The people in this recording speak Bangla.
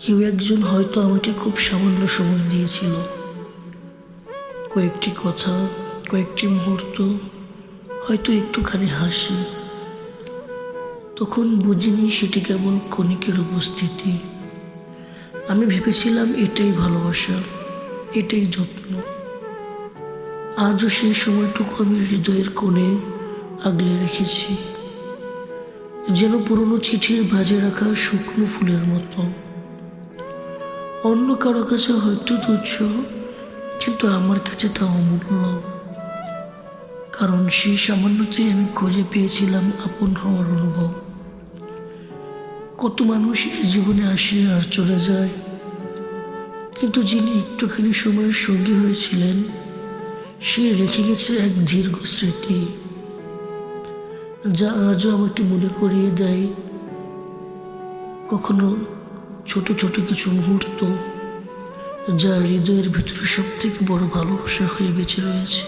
কেউ একজন হয়তো আমাকে খুব সামান্য সময় দিয়েছিল, কয়েকটি কথা, কয়েকটি মুহূর্ত, হয়তো একটুখানি হাসি। তখন বুঝিনি সেটি কেবল ক্ষণিকের উপস্থিতি। আমি ভেবেছিলাম এটাই ভালোবাসা, এটাই যত্ন। আজও সেই সময়টুকু আমি হৃদয়ের কোণে আগলে রেখেছি, যেন পুরনো চিঠির ভাজে রাখা শুকনো ফুলের মতো। অন্য কারো কাছে হয়তো তুচ্ছ, কিন্তু আমার কাছে তা অমূল্য। কারণ সেই সামান্যতেই আমি খুঁজে পেয়েছিলাম আপন হওয়ার অনুভব। কত মানুষ এই জীবনে আসে আর চলে যায়, কিন্তু যিনি একটুখানি সময়ের সঙ্গী হয়েছিলেন, সে রেখে গেছে এক দীর্ঘ স্মৃতি, যা আজও আমাকে মনে করিয়ে দেয় কখনো ছোট ছোট কিছু মুহূর্ত, যা হৃদয়ের ভিতরে সব থেকে বড় ভালোবাসা হয়ে বেঁচে রয়েছে।